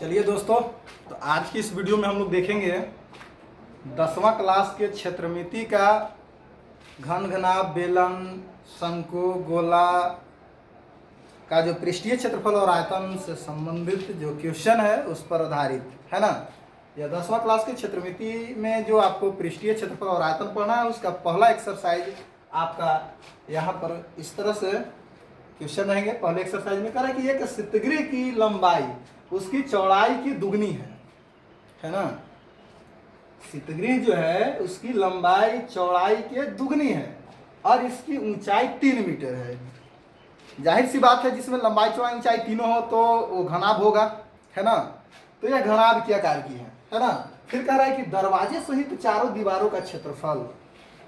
चलिए दोस्तों, तो आज की इस वीडियो में हम लोग देखेंगे 10वां क्लास के क्षेत्रमिति का घन घनाभ बेलन शंकु गोला का जो पृष्ठीय क्षेत्रफल और आयतन से संबंधित जो क्वेश्चन है उस पर आधारित है ना। यह 10वां क्लास के क्षेत्रमिति में जो आपको पृष्ठीय क्षेत्रफल और आयतन पढ़ना है उसका पहला एक्सरसाइज आपका यहाँ पर इस तरह से क्वेश्चन रहेंगे। पहले एक्सरसाइज में कह रहा है कि एक शीतगृह की लंबाई उसकी चौड़ाई की दुगनी है ना। शीतगृह जो है उसकी लंबाई चौड़ाई के दुगनी है और इसकी ऊंचाई 3 मीटर है। जाहिर सी बात है, जिसमें लंबाई चौड़ाई ऊंचाई तीनों हो तो वो घनाभ होगा, है ना। तो यह घनाभ के आकार की है ना। फिर कह रहा है कि दरवाजे सहित चारों दीवारों का क्षेत्रफल,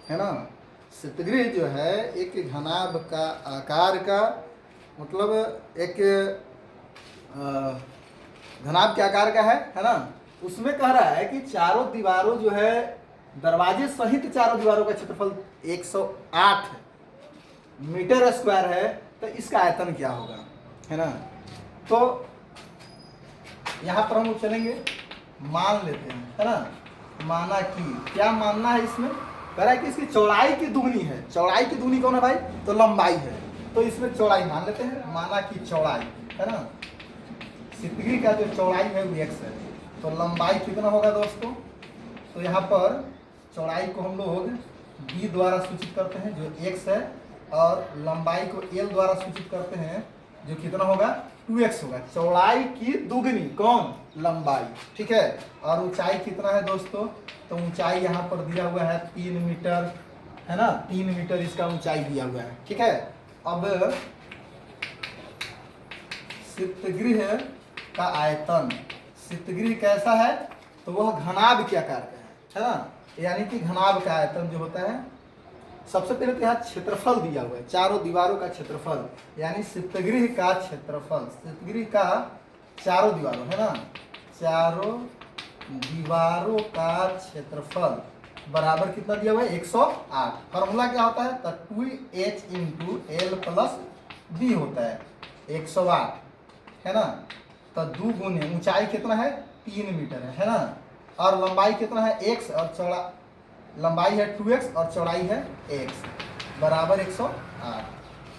है ना। शीतगृह जो है एक घनाभ का आकार का मतलब एक घनाभ के आकार का है ना। उसमें कह रहा है कि चारों दीवारों जो है दरवाजे सहित चारों दीवारों का क्षेत्रफल 108 मीटर स्क्वायर है। तो इसका आयतन क्या होगा, है ना। तो यहाँ पर हम लोग चलेंगे, मान लेते हैं, है ना। माना कि क्या मानना है इसमें, कह रहा है कि इसकी चौड़ाई की दुगनी है। चौड़ाई की दुगनी कौन है भाई, तो लंबाई है। तो इसमें चौड़ाई मान लेते हैं, माना कि चौड़ाई, है ना। शीतगृह का जो चौड़ाई है वो x है, तो लंबाई कितना होगा दोस्तों। तो यहाँ पर चौड़ाई को हम लोग b द्वारा सूचित करते हैं जो x है, और लंबाई को l द्वारा सूचित करते हैं जो कितना होगा 2x होगा। चौड़ाई की दुगनी कौन, लंबाई, ठीक है। और ऊंचाई कितना है दोस्तों, तो ऊंचाई यहाँ पर दिया हुआ है 3 मीटर, है ना। 3 मीटर इसका ऊंचाई दिया हुआ है, ठीक है। अब शीतगृह का आयतन, शीतगृह कैसा है, तो वह घनाभ के आकार का है ना। यानी कि घनाभ का आयतन जो होता है, सबसे पहले तो यहाँ क्षेत्रफल दिया हुआ है, चारों दीवारों का क्षेत्रफल, यानी शीतगृह का क्षेत्रफल, शीतगृह का चारों दीवारों, है ना, चारों दीवारों का क्षेत्रफल बराबर कितना दिया हुआ है 108। फॉर्मूला क्या होता है, तो 2h into L plus B होता है 108, है ना। तो 2 गुने ऊंचाई कितना है 3 मीटर है ना। और लंबाई कितना है x, और चौड़ा लंबाई है 2x और चौड़ाई है x बराबर 108।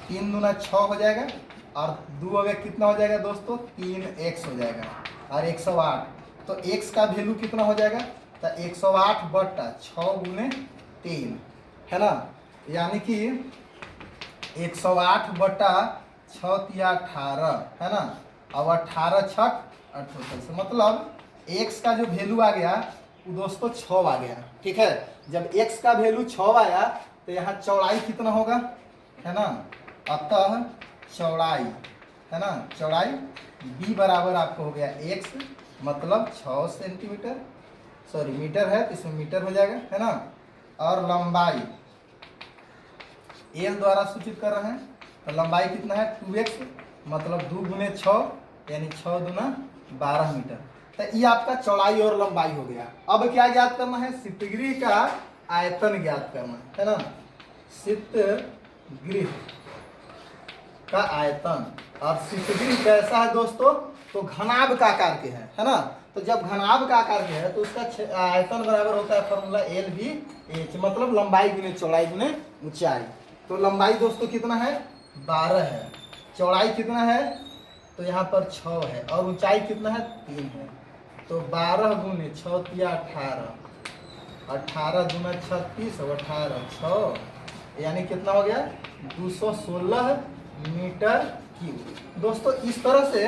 3 दूना 6 हो जाएगा, और 2 अगर कितना हो जाएगा दोस्तों 3x हो जाएगा, और 108। तो x का वैल्यू कितना हो जाएगा, तो 108 बटा 6 गुने 3, है ना। यानी कि 108 बटा 6 तिया 18, है ना। अब 18 छक 48, मतलब x का जो वैल्यू आ गया वो दोस्तों 6 आ गया, ठीक है। जब x का वैल्यू 6 आया तो यहाँ चौड़ाई कितना होगा, है ना। अतः चौड़ाई, है ना, चौड़ाई b बराबर आपको हो गया x, मतलब 6 सेंटीमीटर, सॉरी मीटर है तो इसमें मीटर हो जाएगा, है ना। और लंबाई l द्वारा सूचित कर रहे हैं, तो लंबाई कितना है 2x, मतलब 2 गुने 6 यानी 6 दूना 12 मीटर। तो ये आपका चौड़ाई और लंबाई हो गया। अब क्या ज्ञात करना है, शीतगृह का आयतन ज्ञात करना है ना। शीतगृह का आयतन, और शीतगृह कैसा है दोस्तों, तो घनाभ का आकार के है ना। तो जब घनाभ का आकार के है तो उसका आयतन बराबर होता है फॉर्मूला एल भी एच, मतलब लंबाई गुने चौड़ाई गुने ऊंचाई। तो लंबाई दोस्तों कितना है 12 है, चौड़ाई कितना है, तो यहाँ पर 6 है, और ऊंचाई कितना है 3 है। तो 12 गुने 6 तिया 18, 18 दूना 36 और 18 6, यानी कितना हो गया 216 मीटर क्यूब। दोस्तों इस तरह से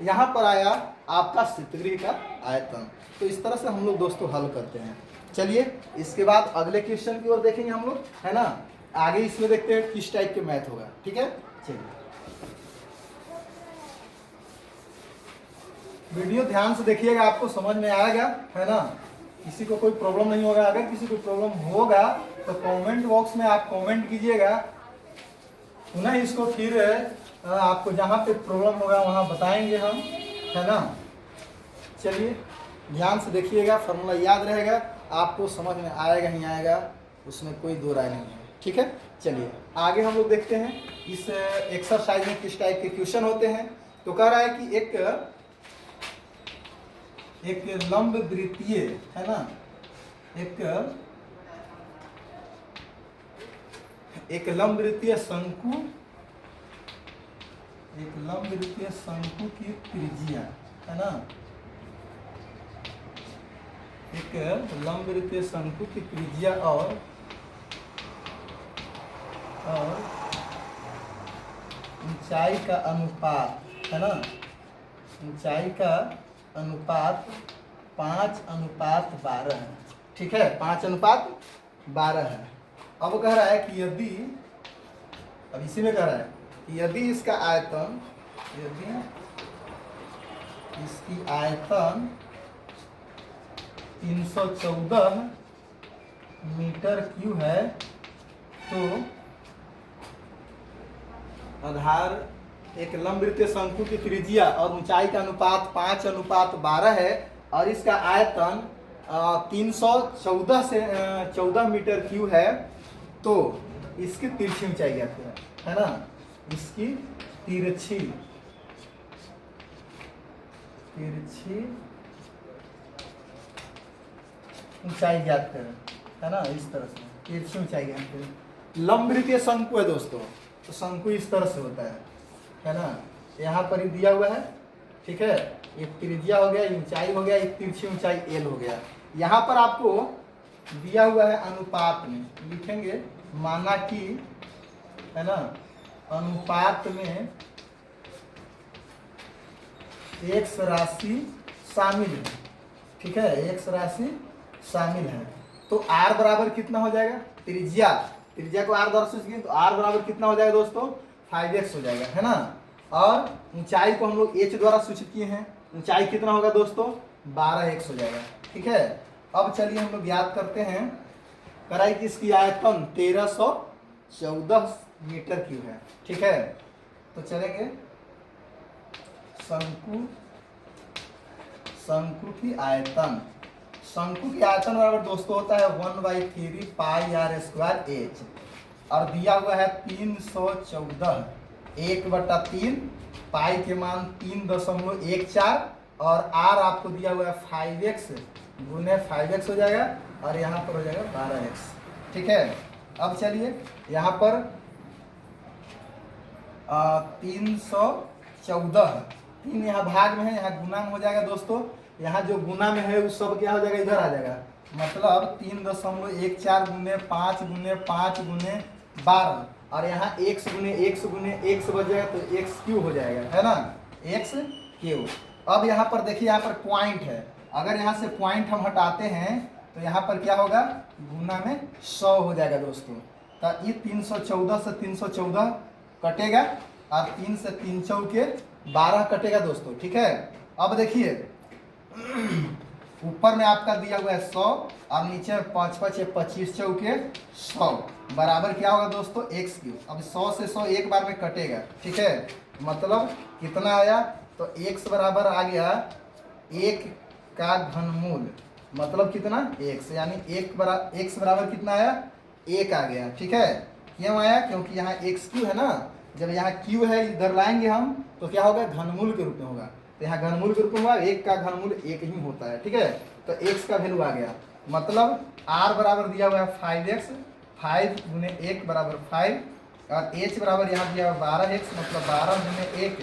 यहाँ पर आया आपका शीतगृह का आयतन। तो इस तरह से हम लोग दोस्तों हल करते हैं। चलिए इसके बाद अगले क्वेश्चन की ओर देखेंगे हम लोग, है ना। आगे इसमें देखते हैं किस टाइप के मैथ होगा, ठीक है। चलिए वीडियो ध्यान से देखिएगा, आपको समझ में आएगा, है ना। किसी को कोई प्रॉब्लम नहीं होगा। अगर किसी को प्रॉब्लम होगा तो कमेंट बॉक्स में आप कमेंट कीजिएगा, पुनः इसको फिर आपको जहाँ पे प्रॉब्लम होगा वहाँ बताएंगे हम, है ना। चलिए ध्यान से देखिएगा, फॉर्मूला याद रहेगा, आपको समझ में आएगा ही आएगा, उसमें कोई दो राय नहीं है, ठीक है। चलिए आगे हम लोग देखते हैं इस एक्सरसाइज में किस टाइप के क्वेश्चन होते हैं। तो कह रहा है कि एक एक लंब वृत्तीय, है ना, एक लंब वृत्तीय शंकु, एक लंब वृत्तीय शंकु की त्रिज्या, है ना, एक लंब वृत्तीय शंकु की त्रिज्या और ऊंचाई का अनुपात, है ना, ऊंचाई का अनुपात 5:12 है। ठीक है, 5:12 है। अब कह रहा है कि यदि, अब इसी में कह रहा है कि यदि इसका आयतन, यदि इसकी आयतन 314 मीटर क्यूब है तो आधार, एक लंब वृत्तीय शंकु की त्रिज्या और ऊंचाई का अनुपात 5:12 है और इसका आयतन 314 से 14 मीटर क्यूब है, तो इसकी तिरछी ऊंचाई ज्ञात करें, है ना, इसकी तिरछी ऊंचाई ज्ञात करें, है ना, इस तरह से तिरछी ऊंचाई ज्ञात करें। लंब वृत्तीय शंकु है दोस्तों, तो शंकु इस तरह से होता है ना, यहाँ पर ही दिया हुआ है। ठीक है, एक त्रिज्या हो गया, ऊंचाई हो गया, एक तिरछी ऊंचाई एल हो गया। यहाँ पर आपको दिया हुआ है अनुपात में, लिखेंगे माना कि, है ना, अनुपात में एक्स राशि शामिल है। ठीक है, एक्स राशि शामिल है, तो आर बराबर कितना हो जाएगा, त्रिज्या को आर द्वारा सूचित किए तो आर बराबर कितना हो जाएगा दोस्तों, 5x हो जाएगा, है ना। और ऊंचाई को हम लोग h द्वारा सूचित किए हैं, ऊंचाई कितना होगा दोस्तों, 12x हो जाएगा। ठीक है, अब चलिए हम लोग याद करते हैं, कराई कि इसकी आयतन 1314 मीटर क्यूब है। ठीक है, तो चलेंगे शंकु की आयतन, शंकु की आयतन बराबर दोस्तों होता है 1/3 पाई आर स्क्वायर एच, और दिया हुआ है 314, 1/3 पाई के मान 3.14 और आर आपको दिया हुआ है 5x गुने 5x हो जाएगा और यहाँ पर हो जाएगा 12x। ठीक है, अब चलिए यहाँ पर 314, 3 यहाँ भाग में है, यहाँ गुना में हो जाएगा दोस्तों, यहाँ जो गुना में है उस सब क्या हो जाएगा, इधर आ जाएगा, मतलब 3.14 गुने 5 गुने 5 गुने 12 और यहाँ x गुने x गुने x बच जाएगा तो x क्यूब हो जाएगा, है ना, x क्यूब। अब यहाँ पर देखिए, यहाँ पर पॉइंट है, अगर यहाँ से पॉइंट हम हटाते हैं तो यहाँ पर क्या होगा, गुना में 100 हो जाएगा दोस्तों। तो ये 314 से 314 कटेगा और 3 से 3 चौके 12 कटेगा दोस्तों। ठीक है, अब देखिए ऊपर में आपका दिया हुआ है 100 और नीचे 5 5 25 चौके 100 बराबर क्या होगा दोस्तों, x क्यूब। अब 100 से 100 एक बार में कटेगा। ठीक है, मतलब कितना आया, तो x बराबर आ गया 1 का घनमूल, मतलब कितना, x, यानी x बराबर कितना आया, 1 आ गया। ठीक है, क्यों आया, क्योंकि यहाँ x क्यू है ना, जब यहाँ q है इधर लाएंगे हम तो क्या होगा, घनमूल के रूप में होगा, तो यहाँ घनमूल के रूप में हुआ, 1 का घनमूल 1 ही होता है। ठीक है, तो x का वैल्यू आ गया, मतलब r बराबर दिया हुआ है 5x, 5 गुने 1 बराबर 5 और h बराबर यहाँ दिया हुआ 12x, मतलब 12 गुने 1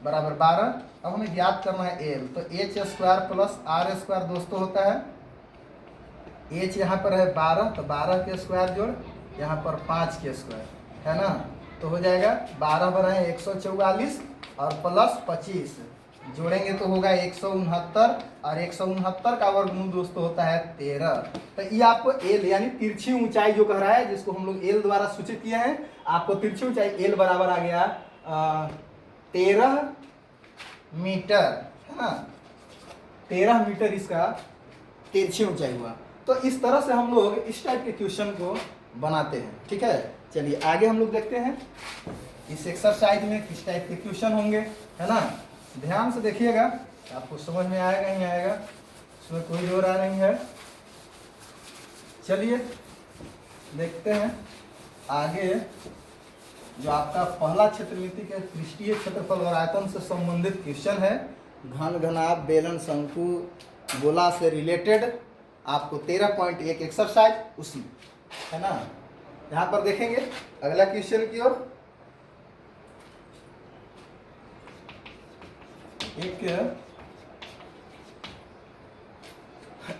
बराबर 12। अब हमें ज्ञात करना है l, तो h square plus r square दोस्तों होता है, h यहाँ पर है 12 तो 12 के स्क्वायर जोड़ यहाँ पर 5 के स्क्वायर, है ना, तो हो जाएगा 12 बना है 144 और प्लस 25 जोड़ेंगे तो होगा 169 और 169 का वर्गमूल दोस्तों होता है 13। तो ये आपको एल यानी तिरछी ऊंचाई जो कह रहा है, जिसको हम लोग एल द्वारा सूचित किए हैं, आपको तिरछी ऊंचाई एल बराबर आ गया 13 मीटर, है ना, 13 मीटर इसका तिरछी ऊंचाई हुआ। तो इस तरह से हम लोग इस टाइप के क्वेश्चन को बनाते हैं। ठीक है, चलिए आगे हम लोग देखते हैं इस एक्सरसाइज में किस टाइप के क्वेश्चन होंगे, है ना, ध्यान से देखिएगा, आपको समझ में आएगा नहीं आएगा, इसमें कोई दो राय नहीं है। चलिए देखते हैं आगे, जो आपका पहला क्षेत्रमिति के पृष्ठीय क्षेत्रफल और आयतन से संबंधित क्वेश्चन है, घन घनाभ बेलन शंकु गोला से रिलेटेड आपको 13.1 एक्सरसाइज उसमें, है ना। यहाँ पर देखेंगे अगला क्वेश्चन की ओर।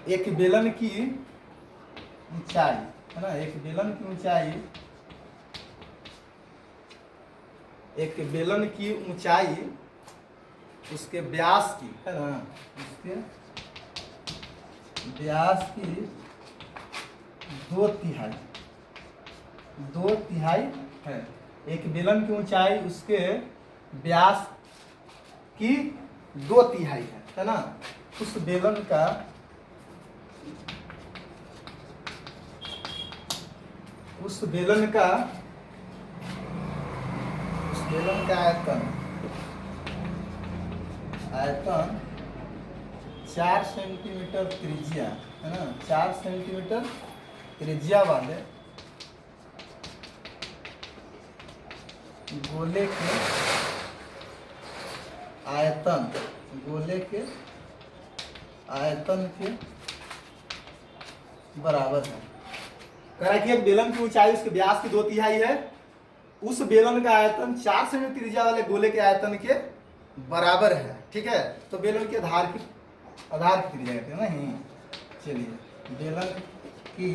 एक बेलन की ऊंचाई, है ना, एक बेलन की ऊंचाई, एक बेलन की ऊंचाई उसके व्यास की, है ना, उसके व्यास की 2/3 है। एक बेलन की ऊंचाई उसके व्यास की 2/3 है ना। उस बेलन का आयतन 4 सेंटीमीटर त्रिज्या, है ना, 4 सेंटीमीटर त्रिज्या वाले गोले के आयतन के बराबर है। कह रहा है कि एक बेलन की ऊंचाई उसके व्यास की 2/3 है, उस बेलन का आयतन 4 सेंटीमीटर त्रिज्या वाले गोले के आयतन के बराबर है। ठीक है, तो बेलन के आधार की त्रिज्या कहते हैं ना। चलिए, बेलन की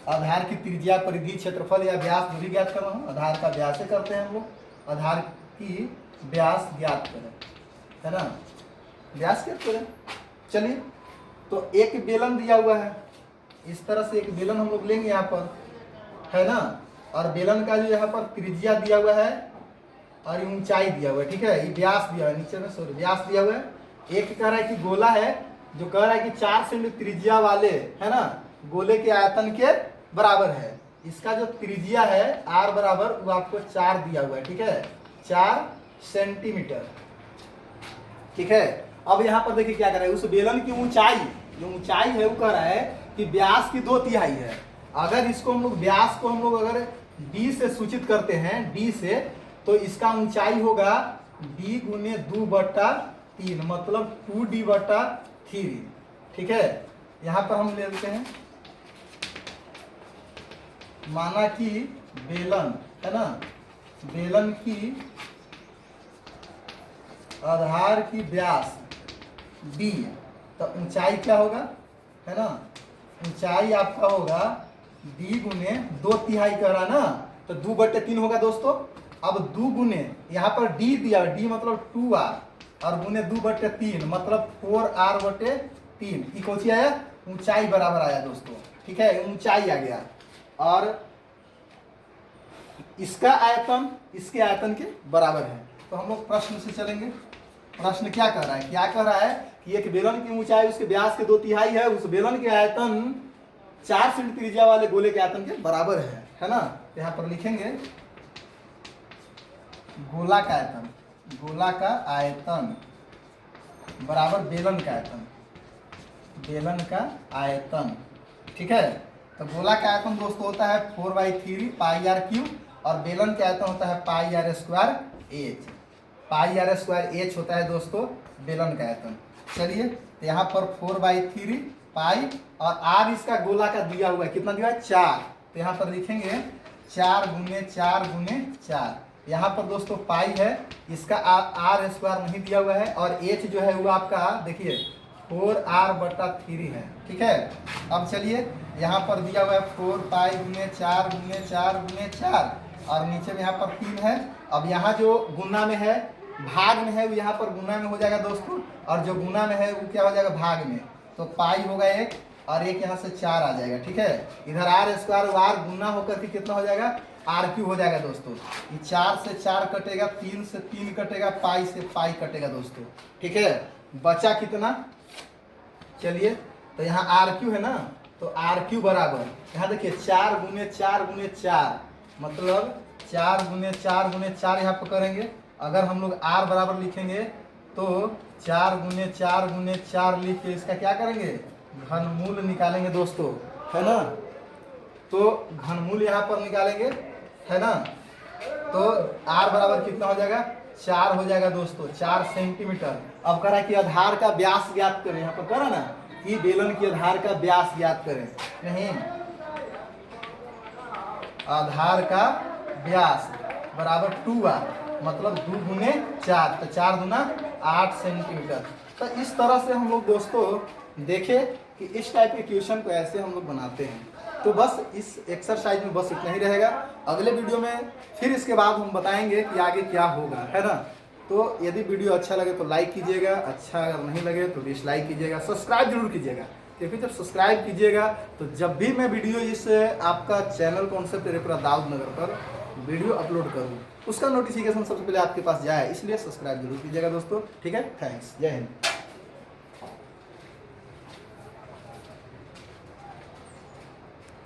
आधार की त्रिज्या, परिधि, क्षेत्रफल या व्यास जो भी ज्ञात करना हो, आधार का व्यास से करते हैं हम लोग। आधार की व्यास ज्ञात करें, है ना, व्यास ज्ञात करें। चलिए, तो एक बेलन दिया हुआ है, इस तरह से एक बेलन हम लोग लेंगे यहाँ पर, है ना, और बेलन का जो यहाँ पर त्रिज्या दिया हुआ है और ये ऊंचाई दिया हुआ है। ठीक है, ये व्यास दिया हुआ है, नीचे में सॉरी व्यास दिया हुआ है। एक कह रहा है कि गोला है जो कह रहा है कि 4 सेंटीमीटर त्रिज्या वाले, है ना, गोले के आयतन के बराबर है। इसका जो त्रिज्या है r बराबर, वो आपको 4 दिया हुआ है। ठीक है, 4 सेंटीमीटर। ठीक है, अब यहाँ पर देखिए क्या कर रहा है, उस बेलन की ऊंचाई, जो ऊंचाई है वो कह रहा है कि व्यास की 2/3 है। अगर इसको हम लोग व्यास को हम लोग अगर d से सूचित करते हैं, d से, तो इसका ऊंचाई होगा d गुने 2/3, मतलब 2d/3। ठीक है, यहाँ पर हम लेते हैं, माना कि बेलन, है ना, बेलन की आधार की व्यास d, तो ऊंचाई क्या होगा, है ना, ऊंचाई आपका होगा d गुने 2/3 कर रहा ना, तो 2/3 होगा दोस्तों। अब 2 गुने यहाँ पर d दिया, d मतलब 2r, और गुने 2/3 मतलब 4r/3। ये कौन सी आया, ऊंचाई बराबर आया दोस्तों। ठीक है, ऊंचाई आ गया, और इसका आयतन इसके आयतन के बराबर है। तो हम लोग प्रश्न से चलेंगे। प्रश्न क्या कर रहा है, क्या कह रहा है कि एक बेलन की ऊंचाई उसके व्यास के 2/3 है, उस बेलन के आयतन 4 सेंटीमीटर त्रिज्या वाले गोले के आयतन के बराबर है ना। यहाँ पर लिखेंगे गोला का आयतन बराबर बेलन का आयतन। ठीक है, तो गोला का आयतन दोस्तों होता है 4/3 πr3, और बेलन का आयतन होता है πr²h। πr² होता है दोस्तों बेलन का आयतन। चलिए, तो यहाँ पर 4/3 पाई, और r इसका गोला का दिया हुआ है, कितना दिया है, 4। तो यहाँ पर लिखेंगे 4 गुने 4 गुने 4। यहाँ पर दोस्तों पाई है, इसका r² नहीं दिया हुआ है, और h जो है वो आपका देखिए 4r/3 है। ठीक है, अब चलिए, यहाँ पर दिया हुआ है 4 पाई गुने 4 गुने 4 गुने 4, और नीचे में यहाँ पर 3 है। अब यहाँ जो गुना में है, भाग में है, वो यहाँ पर गुना में हो जाएगा दोस्तों, और जो गुना में है वो क्या हो जाएगा, भाग में। तो पाई होगा 1, और 1 यहाँ से 4 आ जाएगा। ठीक है, इधर r² r गुना होकर के कितना हो जाएगा, r³ हो जाएगा दोस्तों। ये 4 से 4 कटेगा, 3 से 3 कटेगा, पाई से पाई कटेगा दोस्तों। ठीक है, बचा कितना, चलिए, तो यहाँ r³ है ना, तो r³ बराबर, यहाँ देखिए 4 गुने 4 गुने 4, मतलब 4 गुने 4 गुने 4 यहाँ पर करेंगे। अगर हम लोग r बराबर लिखेंगे तो 4 गुने 4 गुने 4 लिख के इसका क्या करेंगे, घनमूल निकालेंगे दोस्तों, है ना। तो घनमूल यहाँ पर निकालेंगे, है ना, तो r बराबर कितना हो जाएगा, 4 हो जाएगा दोस्तों, 4 सेंटीमीटर। अब कह रहा है कि आधार का व्यास ज्ञात करें, यहाँ पर करा ना कि बेलन की आधार का व्यास ज्ञात करें, नहीं आधार का व्यास बराबर 2r, मतलब 2 गुने 4, तो 4 दूना 8 सेंटीमीटर। तो इस तरह से हम लोग दोस्तों देखें कि इस टाइप के क्वेश्चन को ऐसे हम लोग बनाते हैं। तो बस इस एक्सरसाइज में बस इतना ही रहेगा। अगले वीडियो में फिर इसके बाद हम बताएंगे कि आगे क्या होगा, है ना। तो यदि वीडियो अच्छा लगे तो लाइक कीजिएगा, अच्छा अगर नहीं लगे तो डिसलाइक कीजिएगा, सब्सक्राइब जरूर कीजिएगा, क्योंकि जब सब्सक्राइब कीजिएगा तो जब भी मैं वीडियो इस आपका चैनल कॉन्सेप्ट एरेपुरा दाऊदनगर पर वीडियो अपलोड करूँ उसका नोटिफिकेशन सबसे पहले आपके पास जाए, इसलिए सब्सक्राइब जरूर कीजिएगा दोस्तों। ठीक है, थैंक्स, जय हिंद।